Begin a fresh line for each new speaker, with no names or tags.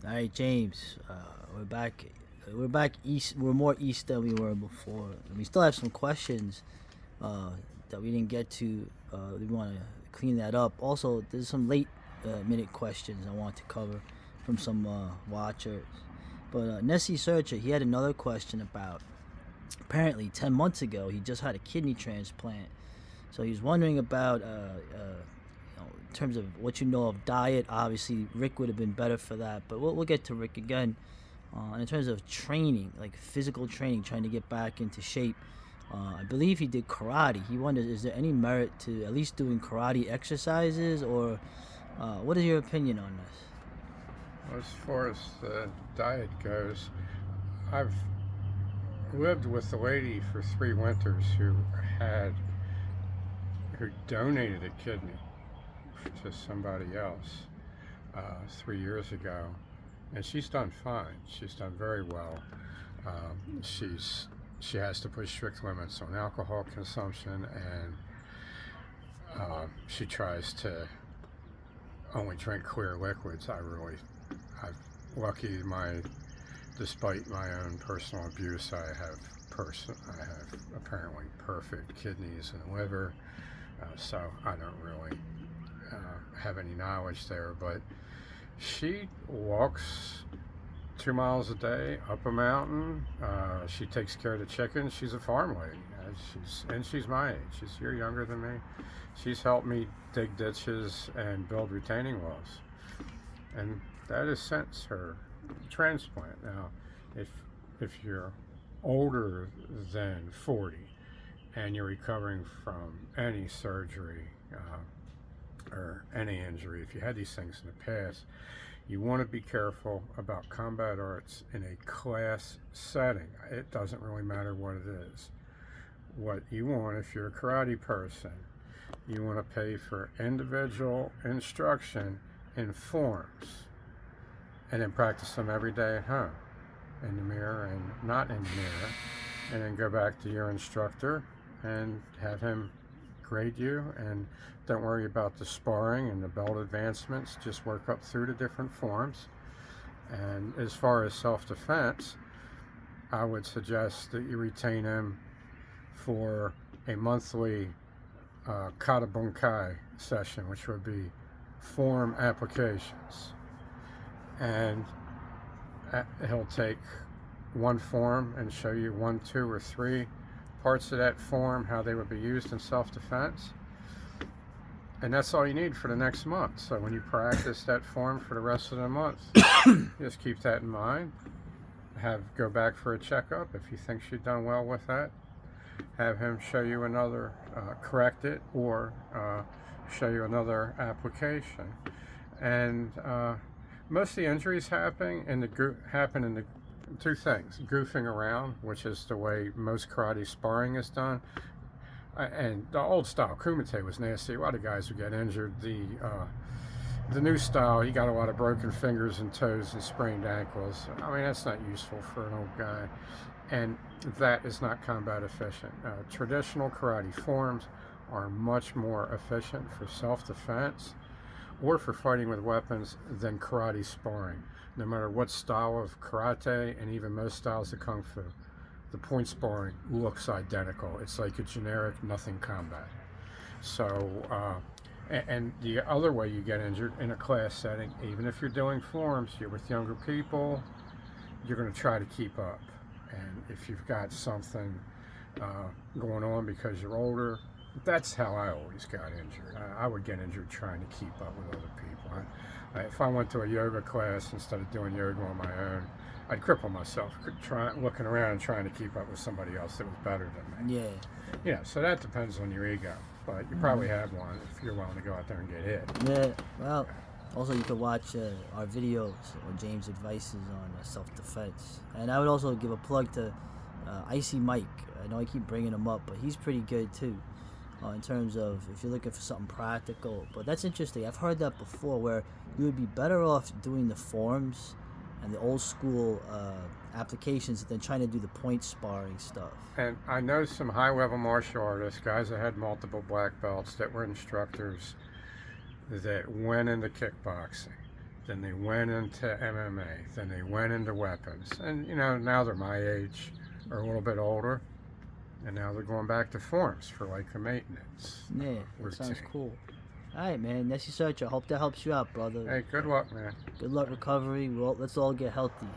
All right, James. We're back. We're back east. We're more east than we were before. And we still have some questions uh, that we didn't get to. We want to clean that up. Also, there's some late minute questions I want to cover from some watchers. But Nessiesearcher, he had another question about apparently 10 months ago he just had a kidney transplant. So he's wondering about in terms of what you know of diet. Obviously, Rick would have been better for that, but we'll get to Rick again. And in terms of training, like physical training, trying to get back into shape, I believe he did karate. He wonders, is there any merit to at least doing karate exercises, or what is your opinion on this?
As far as the diet goes, I've lived with a lady for 3 winters had who donated a kidney to somebody else 3 years ago, and she's done fine. She's done very well. She has to put strict limits on alcohol consumption, and she tries to only drink clear liquids. I'm lucky. Despite my own personal abuse, I have apparently perfect kidneys and liver, so I don't really have any knowledge there. But she walks 2 miles a day up a mountain. She takes care of the chickens. She's a farm lady. She's my age. You're younger than me. She's helped me dig ditches and build retaining walls, and that is since her transplant. Now, if you're older than 40 and you're recovering from any surgery or any injury, if you had these things in the past, you want to be careful about combat arts in a class setting. It doesn't really matter what it is. What you want, if you're a karate person, you want to pay for individual instruction in forms, and then practice them every day at home, in the mirror and not in the mirror, and then go back to your instructor and have him grade you. And don't worry about the sparring and the belt advancements. Just work up through the different forms. And as far as self-defense, I would suggest that you retain him for a monthly kata bunkai session, which would be form applications. And he'll take one form and show you 1, 2, or 3 parts of that form, how they would be used in self-defense. And that's all you need for the next month. So when you practice that form for the rest of the month, just keep that in mind. Go back for a checkup if you think you've done well with that. Have him show you another, correct it, or show you another application. And most of the injuries happen in the two things: goofing around, which is the way most karate sparring is done. And the old style kumite was nasty. A lot of guys would get injured. The new style, you got a lot of broken fingers and toes and sprained ankles. I mean, that's not useful for an old guy, and that is not combat efficient. Traditional karate forms are much more efficient for self-defense or for fighting with weapons than karate sparring. No matter what style of karate, and even most styles of kung fu, the point sparring looks identical. It's like a generic nothing combat. So, and the other way you get injured in a class setting, even if you're doing forms, you're with younger people, you're going to try to keep up. And if you've got something going on because you're older, that's how I always got injured. I would get injured trying to keep up with other people. If I went to a yoga class instead of doing yoga on my own, I'd cripple myself looking around and trying to keep up with somebody else that was better than me.
Yeah.
Yeah, so that depends on your ego. But you probably have one if you're willing to go out there and get hit.
Yeah. Well, also you could watch our videos or James' advices on self-defense. And I would also give a plug to Icy Mike. I know I keep bringing him up, but he's pretty good too. In terms of if you're looking for something practical. But that's interesting. I've heard that before, where you would be better off doing the forms and the old school applications than trying to do the point sparring stuff.
And I know some high-level martial artists, guys that had multiple black belts, that were instructors that went into kickboxing Then they went into MMA. Then they went into weapons. And, now they're my age or a little bit older. And now they're going back to forms for like a maintenance.
Yeah, that sounds
routine.
cool. All right, man. Nessiesearcher, I hope that helps you out, brother.
Hey, good luck, man.
Good luck recovery. Let's all get healthy.